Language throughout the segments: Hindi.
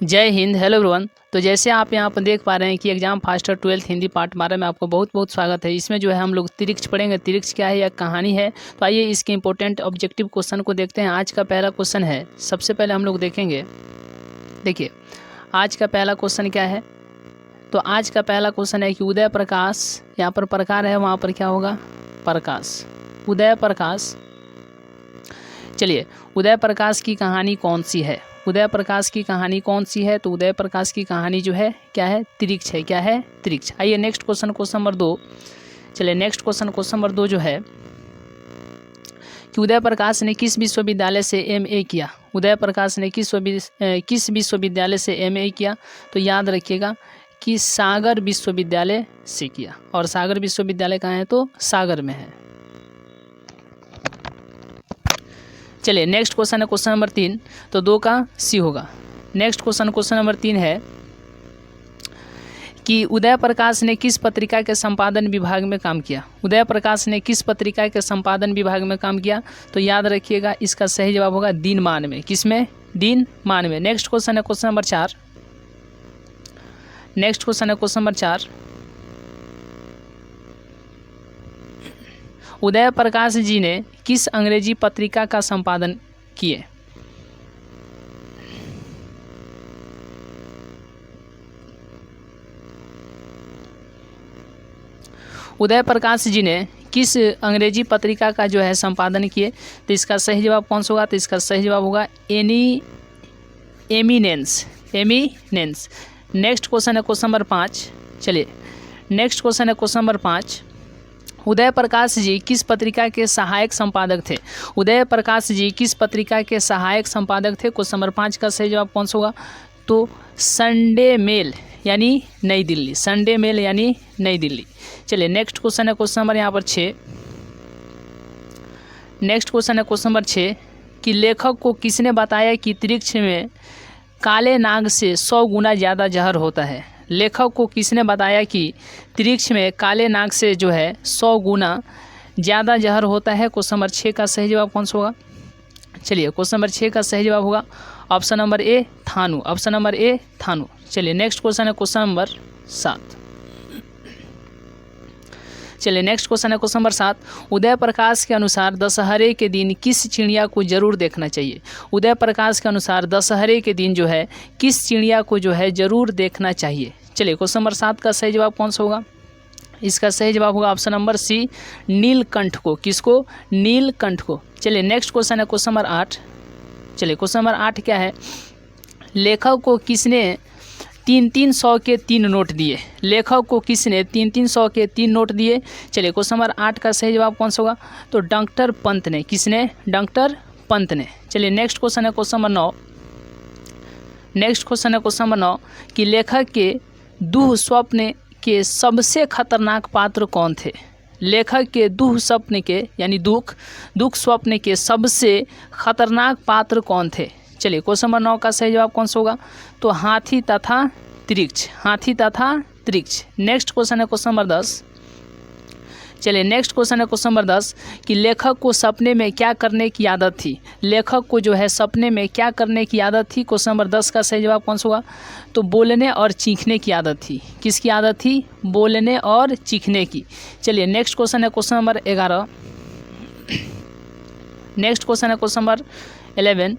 जय हिंद। Hello everyone. तो जैसे आप यहाँ पर देख पा रहे हैं कि exam faster 12th Hindi part 12 में आपको बहुत बहुत स्वागत है। इसमें जो है हम लोग तिरिक्ष पढ़ेंगे। तिरिक्ष क्या है या कहानी है। तो आइए इसके इंपॉर्टेंट ऑब्जेक्टिव क्वेश्चन को देखते हैं। आज का पहला क्वेश्चन है, सबसे पहले हम लोग देखेंगे, देखिए आज का पहला क्वेश्चन क्या है। तो आज का पहला क्वेश्चन है कि उदय प्रकाश, यहाँ पर प्रकार है, वहाँ पर क्या होगा, प्रकाश, उदय प्रकाश। चलिए, उदय प्रकाश की कहानी कौन सी है, उदय प्रकाश की कहानी कौन सी है। तो उदय प्रकाश की कहानी जो है क्या है, तिरिक्ष है। क्या है, तिरिक्ष। आइए नेक्स्ट क्वेश्चन, क्वेश्चन नंबर 2। चलिए नेक्स्ट क्वेश्चन, क्वेश्चन नंबर 2 जो है कि उदय प्रकाश ने किस विश्वविद्यालय से MA किया। उदय प्रकाश ने किस विश्वविद्यालय से MA किया। तो याद रखिएगा कि सागर विश्वविद्यालय से किया। और सागर विश्वविद्यालय कहाँ है, तो सागर में है। चलिए नेक्स्ट क्वेश्चन है क्वेश्चन नंबर 3। तो 2 का C होगा। नेक्स्ट क्वेश्चन, क्वेश्चन नंबर 3 है कि उदय प्रकाश ने किस पत्रिका के संपादन विभाग में काम किया। उदय प्रकाश ने किस पत्रिका के संपादन विभाग में काम किया। तो याद रखिएगा इसका सही जवाब होगा दिनमान में। किसमें, दिनमान में। नेक्स्ट क्वेश्चन है क्वेश्चन नंबर 4। नेक्स्ट क्वेश्चन है क्वेश्चन नंबर 4। उदय प्रकाश जी ने किस अंग्रेजी पत्रिका का संपादन किए। उदय प्रकाश जी ने किस अंग्रेजी पत्रिका का जो है संपादन किए। तो इसका सही जवाब कौन सा होगा। तो इसका सही जवाब होगा एमिनेंस। नेक्स्ट क्वेश्चन है क्वेश्चन नंबर 5। चलिए नेक्स्ट क्वेश्चन है क्वेश्चन नंबर 5। उदय प्रकाश जी किस पत्रिका के सहायक संपादक थे। उदय प्रकाश जी किस पत्रिका के सहायक संपादक थे। क्वेश्चन नंबर 5 का सही जवाब कौन सा होगा। तो संडे मेल यानी नई दिल्ली। संडे मेल यानी नई दिल्ली। चलिए नेक्स्ट क्वेश्चन है क्वेश्चन नंबर यहाँ पर 6। नेक्स्ट क्वेश्चन है क्वेश्चन नंबर 6 कि लेखक को किसने बताया कि तिरिक्ष में काले नाग से 100 गुना ज़्यादा जहर होता है। लेखक को किसने बताया कि तिरिक्ष में काले नाग से जो है 100 गुना ज़्यादा जहर होता है। क्वेश्चन नंबर 6 का सही जवाब कौन सा होगा। चलिए क्वेश्चन नंबर 6 का सही जवाब होगा ऑप्शन नंबर ए, थानू। Option number A, Thanu. चलिए नेक्स्ट क्वेश्चन है क्वेश्चन नंबर 7। चलिए नेक्स्ट क्वेश्चन है क्वेश्चन नंबर 7। उदय प्रकाश के अनुसार दशहरे के दिन किस चिड़िया को जरूर देखना चाहिए। उदय प्रकाश के अनुसार दशहरे के दिन जो है किस चिड़िया को जो है जरूर देखना चाहिए। चलिए क्वेश्चन नंबर 7 का सही जवाब कौन सा होगा। इसका सही जवाब होगा ऑप्शन नंबर सी, नीलकंठ को। किसको, नीलकंठ को। चलिए नेक्स्ट क्वेश्चन है क्वेश्चन नंबर 8। चलिए क्वेश्चन नंबर 8 क्या है, लेखक को किसने 300 के 3 नोट दिए। लेखक को किसने 300 के 3 नोट दिए। चलिए क्वेश्चन नंबर 8 का सही जवाब कौन सा होगा। तो डॉक्टर पंत ने। किसने, डॉक्टर पंत ने। चलिए नेक्स्ट क्वेश्चन है क्वेश्चन नंबर 9। नेक्स्ट क्वेश्चन है क्वेश्चन नंबर 9 कि लेखक के दुह स्वप्न के सबसे खतरनाक पात्र कौन थे। लेखक के दुह स्वप्न के यानी दुख स्वप्न के सबसे खतरनाक पात्र कौन थे। चलिए क्वेश्चन नंबर 9 का सही जवाब कौन सा होगा। तो हाथी तथा तिरिक्ष। हाथी तथा तिरिक्ष। नेक्स्ट क्वेश्चन है क्वेश्चन नंबर 10। चलिए नेक्स्ट क्वेश्चन है क्वेश्चन नंबर 10 कि लेखक को सपने में क्या करने की आदत थी। लेखक को जो है सपने में क्या करने की आदत थी। क्वेश्चन नंबर 10 का सही जवाब कौन सा होगा। तो बोलने और चीखने की आदत थी। किसकी आदत थी, बोलने और चीखने की। चलिए नेक्स्ट क्वेश्चन है क्वेश्चन नंबर 11। नेक्स्ट क्वेश्चन है क्वेश्चन नंबर 11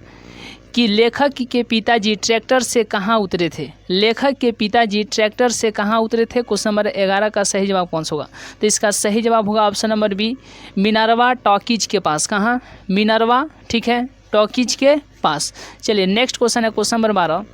कि लेखक के पिताजी ट्रैक्टर से कहाँ उतरे थे। लेखक के पिताजी ट्रैक्टर से कहाँ उतरे थे। क्वेश्चन नंबर 11 का सही जवाब कौन सा होगा। तो इसका सही जवाब होगा option number B, Minerva talkies के पास। कहाँ, मिनर्वा, ठीक है, टॉकीज के पास। चलिए नेक्स्ट क्वेश्चन है क्वेश्चन नंबर 12।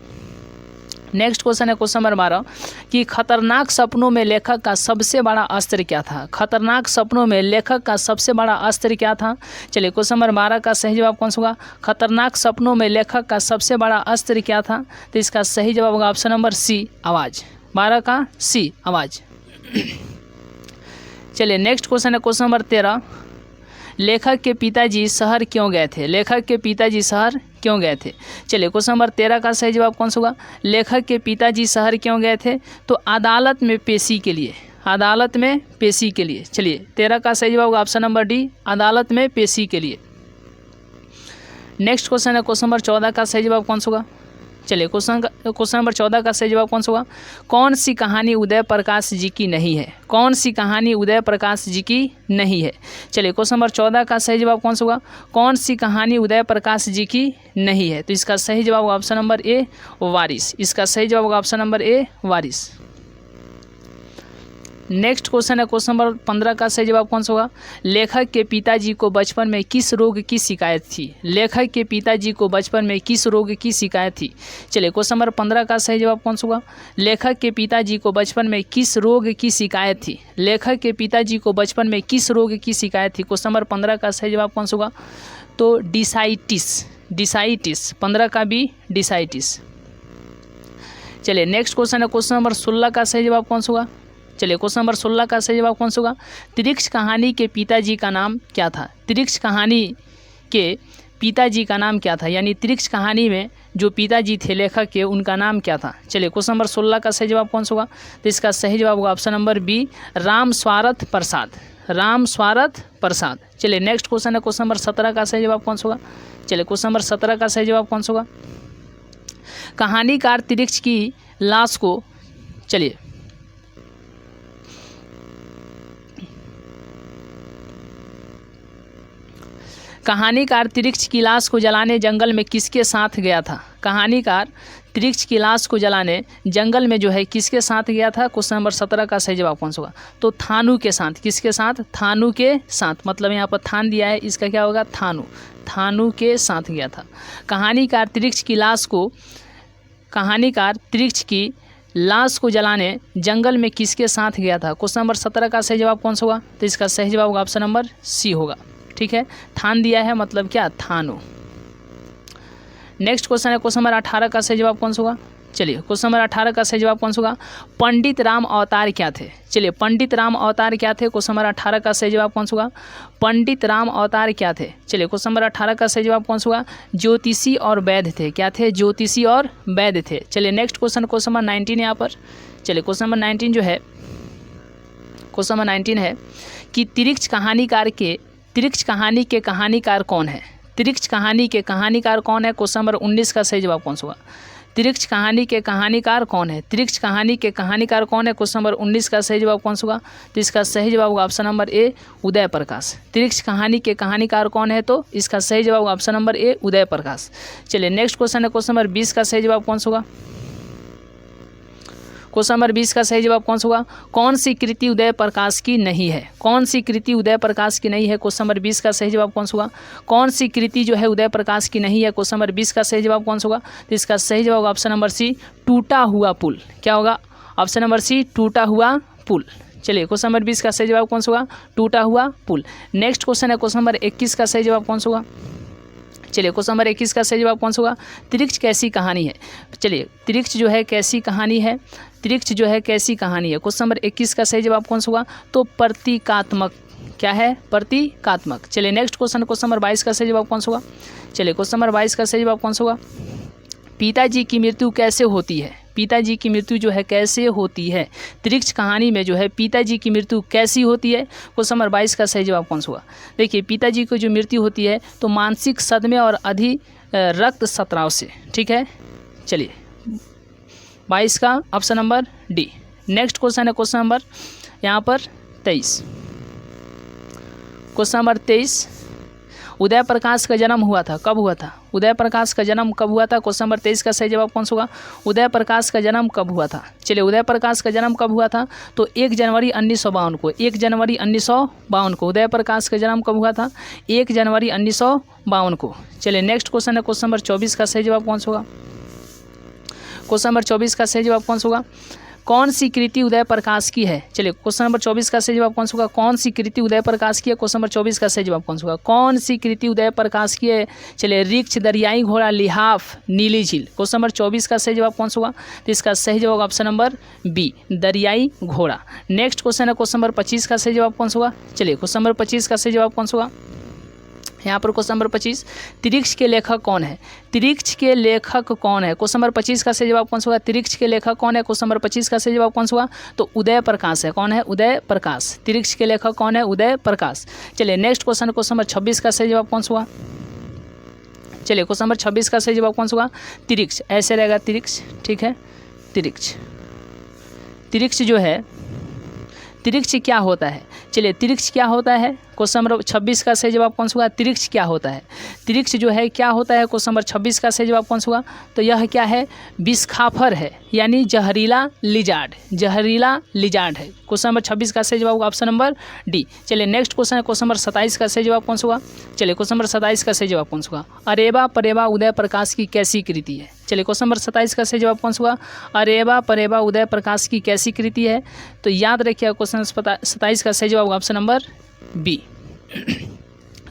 नेक्स्ट क्वेश्चन है क्वेश्चन नंबर 12 कि खतरनाक सपनों में लेखक का सबसे बड़ा अस्त्र क्या था। खतरनाक सपनों में लेखक का सबसे बड़ा अस्त्र क्या था। चलिए क्वेश्चन नंबर 12 का सही जवाब कौन सा होगा। खतरनाक सपनों में लेखक का सबसे बड़ा अस्त्र क्या था। तो इसका सही जवाब होगा ऑप्शन नंबर सी, आवाज़। 12 का सी, आवाज़। चलिए नेक्स्ट क्वेश्चन है क्वेश्चन नंबर 13। लेखक के पिताजी शहर क्यों गए थे। लेखक के पिताजी शहर क्यों गए थे? चलिए क्वेश्चन नंबर 13 का सही जवाब कौन सा होगा? लेखक के पिताजी शहर क्यों गए थे? तो अदालत में पेशी के लिए, अदालत में पेशी के लिए। चलिए 13 का सही जवाब होगा ऑप्शन नंबर डी, अदालत में पेशी के लिए। नेक्स्ट क्वेश्चन है क्वेश्चन नंबर 14 का सही जवाब कौन सा होगा? चलिए क्वेश्चन नंबर 14 का सही जवाब कौन सा होगा? कौन सी कहानी उदय प्रकाश जी की नहीं है? कौन सी कहानी उदय प्रकाश जी की नहीं है? चलिए क्वेश्चन नंबर 14 का सही जवाब कौन सा होगा? कौन सी कहानी उदय प्रकाश जी की नहीं है? तो इसका सही जवाब होगा ऑप्शन नंबर ए, वारिस। इसका सही जवाब होगा option number A, Waris. Next question है क्वेश्चन नंबर 15 का सही जवाब कौन सा होगा? लेखक के पिताजी को बचपन में किस रोग की शिकायत थी? लेखक के पिताजी को बचपन में किस रोग की शिकायत थी? चलिए क्वेश्चन नंबर 15 का सही जवाब कौन सा होगा? लेखक के पिताजी को बचपन में किस रोग की शिकायत थी? लेखक के पिताजी को बचपन में किस रोग की शिकायत थी? क्वेश्चन नंबर 15 का सही जवाब कौन सा होगा? तो डिसाइटिस, डिसाइटिस। 15 का भी डिसाइटिस। चलिए नेक्स्ट क्वेश्चन है क्वेश्चन नंबर 16 का सही जवाब कौन सा होगा? चलिए क्वेश्चन नंबर 16 का सही जवाब कौन सा होगा? त्रिक्ष कहानी के पिताजी का नाम क्या था? त्रिक्ष कहानी के पिताजी का नाम क्या था? यानी त्रिक्ष कहानी में जो पिताजी थे लेखक के, उनका नाम क्या था? चलिए क्वेश्चन नंबर 16 का सही जवाब कौन सा होगा? तो इसका सही जवाब होगा ऑप्शन नंबर बी, राम स्वार्थ प्रसाद, राम स्वार्थ प्रसाद। चलिए नेक्स्ट क्वेश्चन है क्वेश्चन नंबर 17 का सही जवाब कौन सा होगा? चलिए क्वेश्चन नंबर 17 का सही जवाब कौन सा होगा? कहानीकार त्रिक्ष की लाश को, चलिए कहानीकार त्रिक्ष की लाश को जलाने जंगल में किसके साथ गया था? कहानीकार त्रिक्ष की लाश को जलाने जंगल में जो है किसके साथ गया था? क्वेश्चन नंबर 17 का सही जवाब कौन सा होगा? तो थानू के साथ। किसके साथ? थानू के साथ। मतलब यहाँ पर थान दिया है, इसका क्या होगा? थानू, थानू के साथ गया था। कहानीकार त्रिक्ष की लाश को, कहानीकार त्रिक्ष की लाश को जलाने जंगल में किसके साथ गया था? क्वेश्चन नंबर 17 का सही जवाब कौन सा होगा? तो इसका सही जवाब होगा ऑप्शन नंबर सी होगा। ठीक है, थान दिया है मतलब क्या? थानू। नेक्स्ट क्वेश्चन है क्वेश्चन नंबर 18 का सही जवाब कौन सा होगा? चलिए क्वेश्चन नंबर 18 का सही जवाब कौन सा होगा? पंडित राम अवतार क्या थे? चलिए पंडित राम अवतार क्या थे? क्वेश्चन नंबर 18 का सही जवाब कौन सा होगा? पंडित राम अवतार क्या थे? चलिए क्वेश्चन नंबर 18 का सही जवाब कौन सा होगा? ज्योतिषी और वैद्य थे। क्या थे? ज्योतिषी और वैद्य थे। चलिए नेक्स्ट क्वेश्चन नंबर 19 यहाँ पर। चलिए क्वेश्चन नंबर 19 जो है, क्वेश्चन नंबर 19 है कि त्रिक्ष कहानीकार के, त्रिक्ष कहानी के कहानीकार कौन है? त्रिक्ष कहानी के कहानीकार कौन है? क्वेश्चन नंबर 19 का सही जवाब कौन सा होगा? त्रिक्ष कहानी के कहानीकार कौन है? त्रिक्ष कहानी के कहानीकार कौन है? क्वेश्चन नंबर 19 का सही जवाब कौन सा होगा? तो इसका सही जवाब होगा option number A, Uday Prakash. त्रिक्ष कहानी के कहानीकार कौन है? तो इसका सही जवाब होगा option number A, Uday Prakash. चलिए नेक्स्ट क्वेश्चन है क्वेश्चन नंबर 20 का सही जवाब कौन सा होगा? क्वेश्चन नंबर 20 का सही जवाब कौन सा होगा? कौन सी कृति उदय प्रकाश की नहीं है? कौन सी कृति उदय प्रकाश की नहीं है? क्वेश्चन नंबर 20 का सही जवाब कौन सा होगा? कौन सी कृति जो है उदय प्रकाश की नहीं है? क्वेश्चन नंबर 20 का सही जवाब कौन सा होगा? तो इसका सही जवाब होगा ऑप्शन नंबर सी, टूटा हुआ पुल। क्या होगा? ऑप्शन नंबर सी, टूटा हुआ पुल। चलिए क्वेश्चन नंबर 20 का सही जवाब कौन सा होगा? टूटा हुआ पुल। नेक्स्ट क्वेश्चन है क्वेश्चन नंबर 21 का सही जवाब कौन सा होगा? चलिए क्वेश्चन नंबर 21 का सही जवाब कौन सा होगा? त्रिक्ष कैसी कहानी है? चलिए त्रिक्ष जो है कैसी कहानी है? त्रिक्ष जो है कैसी कहानी है? क्वेश्चन नंबर 21 का सही जवाब कौन सा होगा? तो प्रतीकात्मक। क्या है? प्रतीकात्मक। चलिए नेक्स्ट क्वेश्चन नंबर 22 का सही जवाब कौन सा होगा? चलिए क्वेश्चन नंबर 22 का सही जवाब कौन सा होगा? पिताजी की मृत्यु कैसे होती है? पिताजी की मृत्यु जो है कैसे होती है? त्रिक्ष कहानी में जो है पिताजी की मृत्यु कैसी होती है? क्वेश्चन नंबर 22 का सही जवाब कौन सा होगा? देखिए पिताजी को जो मृत्यु होती है तो मानसिक सदमे और अधिक रक्तस्राव से। ठीक है, चलिए 22 का option number D. Next question है क्वेश्चन नंबर यहाँ पर 23। क्वेश्चन नंबर 23, उदय प्रकाश का जन्म हुआ था, कब हुआ था? उदय प्रकाश का जन्म कब हुआ था? क्वेश्चन नंबर 23 का सही जवाब कौन सा होगा? उदय प्रकाश का जन्म कब हुआ था? चलिए उदय प्रकाश का जन्म कब हुआ था? तो 1 जनवरी 1952 को, 1 जनवरी 1952 को उदय प्रकाश का जन्म कब हुआ था? 1 जनवरी 1952 को। चलिए नेक्स्ट क्वेश्चन है क्वेश्चन नंबर 24 का सही जवाब कौन सा होगा? क्वेश्चन नंबर 24 का सही जवाब कौन सा होगा? कौन सी कृति उदय प्रकाश की है? चलिए क्वेश्चन नंबर 24 का सही जवाब कौन सा होगा? कौन सी कृति उदय प्रकाश की है? क्वेश्चन नंबर 24 का सही जवाब कौन सा होगा? कौन सी कृति उदय प्रकाश की है? चलिए रिक्ष, दरियाई घोड़ा, लिहाफ, नीली झील। क्वेश्चन नंबर 24 का सही जवाब कौन सा होगा? तो इसका सही जवाब ऑप्शन नंबर बी, दरियाई घोड़ा। नेक्स्ट क्वेश्चन है क्वेश्चन नंबर 25 का सही जवाब कौन सा होगा? चलिए क्वेश्चन नंबर 25 का सही जवाब कौन सा होगा? यहाँ पर क्वेश्चन नंबर 25, त्रिक्ष के लेखक कौन है? त्रिक्ष के लेखक कौन है? क्वेश्चन नंबर 25 का सही जवाब कौन सा होगा? त्रिक्ष के लेखक कौन है? क्वेश्चन नंबर 25 का सही जवाब कौन सा होगा? तो उदय प्रकाश है। कौन है? उदय प्रकाश। त्रिक्ष के लेखक कौन है? उदय प्रकाश। चलिए नेक्स्ट क्वेश्चन नंबर 26 का सही जवाब कौन सा होगा? चलिए क्वेश्चन नंबर 26 का सही जवाब कौन सा होगा? त्रिक्ष, ऐसे रहेगा त्रिक्ष, ठीक है। त्रिक्ष, त्रिक्ष जो है, त्रिक्ष क्या होता है? चलिए त्रिक्ष क्या होता है? क्वेश्चन नंबर 26 का सही जवाब कौन सा होगा? त्रिक्ष क्या होता है? त्रिक्ष जो है क्या होता है? क्वेश्चन नंबर 26 का सही जवाब कौन सा होगा? तो यह क्या है? विषखाफर है, यानी जहरीला लिजार्ड, जहरीला लिजार्ड है। क्वेश्चन नंबर 26 का सही जवाब होगा ऑप्शन नंबर डी। चलिए नेक्स्ट क्वेश्चन है क्वेश्चन नंबर 27 का सही जवाब कौन सा होगा? चलिए क्वेश्चन नंबर 27 का सही जवाब कौन सा होगा? अरेबा परेबा उदय प्रकाश की कैसी कृति है? चलिए क्वेश्चन नंबर 27 का सही जवाब कौन सा होगा? अरेबा परेबा उदय प्रकाश की कैसी कृति है? तो याद रखिएगा क्वेश्चन 27 का सही जवाब ऑप्शन नंबर बी।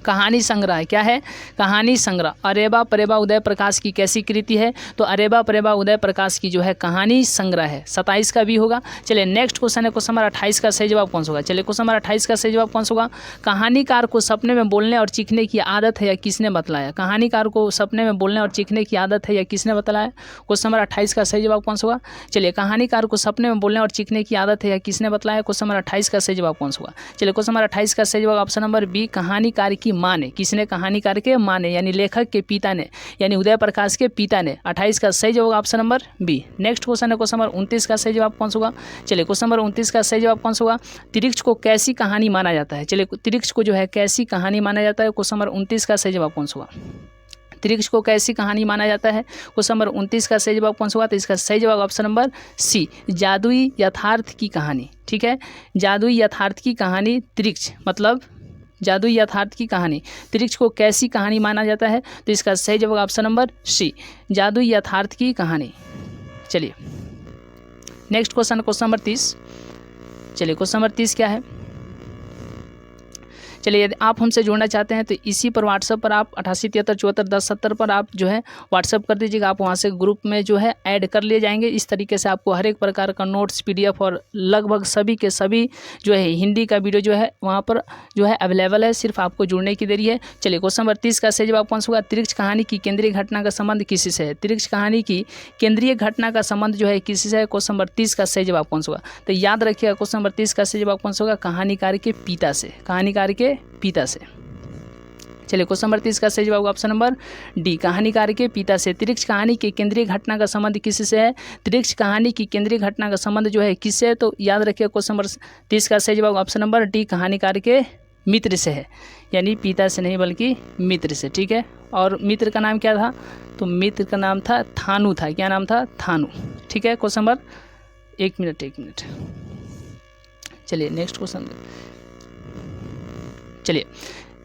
कहानी संग्रह क्या है? कहानी संग्रह। अरेबा परेबा उदय प्रकाश की कैसी कृति है? तो अरेबा परेबा उदय प्रकाश की जो है कहानी संग्रह है। 27 का भी होगा। चलिए नेक्स्ट क्वेश्चन है क्वेश्चन नंबर 28 का सही जवाब कौन सा होगा? चलिए क्वेश्चन नंबर 28 का सही जवाब कौन सा होगा? कहानीकार को सपने में बोलने और चीखने की आदत है या किसने बतलाया? कहानीकार को सपने में बोलने और चीखने की आदत है या किसने बतलाया? क्वेश्चन नंबर 28 का सही जवाब कौन सा होगा? चलिए कहानीकार को सपने में बोलने और चीखने की आदत है या किसने बतलाया? क्वेश्चन नंबर 28 का सही जवाब कौन सा होगा? चलिए क्वेश्चन नंबर 28 का सही जवाब ऑप्शन नंबर बी। कहानीकार की माँ ने, किसने? कहानीकार के माँ ने, यानी लेखक के पिता ने, यानी उदय प्रकाश के पिता ने। 28 का सही जवाब option number B. Next question है क्वेश्चन नंबर 29 का सही जवाब कौन सा होगा? चलिए क्वेश्चन नंबर 29 का सही जवाब कौन सा होगा? त्रिक्ष को कैसी कहानी माना जाता है? चलिए त्रिक्ष को जो है कैसी कहानी माना जाता है? क्वेश्चन नंबर 29 का सही जवाब कौन सा होगा? त्रिक्ष को कैसी कहानी माना जाता है? क्वेश्चन नंबर 29 का सही जवाब कौन सा होगा? तो इसका सही जवाब ऑप्शन नंबर सी, जादुई यथार्थ की कहानी, ठीक है। जादुई यथार्थ की कहानी त्रिक्ष, मतलब जादुई यथार्थ की कहानी। त्रिक्ष को कैसी कहानी माना जाता है? तो इसका सही जवाब ऑप्शन नंबर सी, जादुई यथार्थ की कहानी। चलिए नेक्स्ट क्वेश्चन नंबर 30। चलिए क्वेश्चन नंबर 30 क्या है? चलिए यदि आप हमसे जुड़ना चाहते हैं तो इसी पर व्हाट्सएप पर आप 8873741070 पर आप जो है व्हाट्सएप कर दीजिएगा। आप वहां से ग्रुप में जो है ऐड कर लिए जाएंगे। इस तरीके से आपको हर एक प्रकार का नोट्स, PDF और लगभग सभी के सभी जो है हिंदी का वीडियो जो है वहाँ पर जो है अवेलेबल है। सिर्फ आपको जुड़ने की देरी है। चलिए क्वेश्चन नंबर 30 का सही जवाब कौन सा होगा? त्रिक्ष कहानी की केंद्रीय घटना का संबंध किसी से है? त्रिक्ष कहानी की केंद्रीय घटना का संबंध जो है किसी से है? क्वेश्चन नंबर 30 का सही जवाब कौन सा होगा? तो याद रखिएगा क्वेश्चन नंबर 30 का सही जवाब कौन सा होगा? कहानीकार के पिता से, कहानीकार के पिता से। चलिए क्वेश्चन नंबर 30 का सही जवाब ऑप्शन नंबर डी, कहानीकार के पिता से। त्रिक्ष कहानी की केंद्रीय घटना का संबंध किससे है? त्रिक्ष कहानी की केंद्रीय घटना का संबंध जो है किससे है? तो याद रखिए क्वेश्चन नंबर 30 का सही जवाब ऑप्शन नंबर डी, कहानीकार के मित्र से है, यानी पिता से नहीं बल्कि मित्र से, ठीक है। और मित्र का नाम क्या था? तो मित्र का नाम था थानु था। क्या नाम था? थानु, ठीक है। क्वेश्चन नंबर एक मिनट। चलिए नेक्स्ट क्वेश्चन। चलिए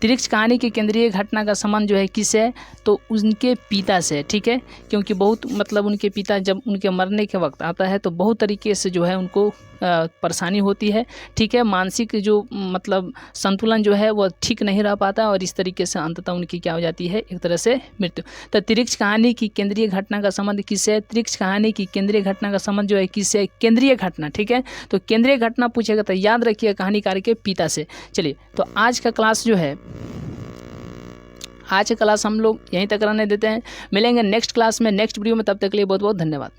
त्रिक्ष कहानी की केंद्रीय घटना का संबंध जो है किससे है? तो उनके पिता से, ठीक है। क्योंकि बहुत मतलब उनके पिता जब उनके मरने के वक्त आता है तो बहुत तरीके से जो है उनको परेशानी होती है, ठीक है। मानसिक जो मतलब संतुलन जो है वो ठीक नहीं रह पाता और इस तरीके से अंततः उनकी क्या हो जाती है? एक तरह से मृत्यु। तो त्रिक्ष कहानी की केंद्रीय घटना का संबंध किससे है? त्रिक्ष कहानी की केंद्रीय घटना का संबंध जो है किससे? केंद्रीय घटना, ठीक है। तो केंद्रीय घटना पूछेगा तो याद रखिए कहानीकार के पिता से। चलिए तो आज का क्लास जो है, आज का क्लास हम लोग यहीं तक रहने देते हैं। मिलेंगे नेक्स्ट क्लास में, नेक्स्ट वीडियो में। तब तक के लिए बहुत बहुत धन्यवाद।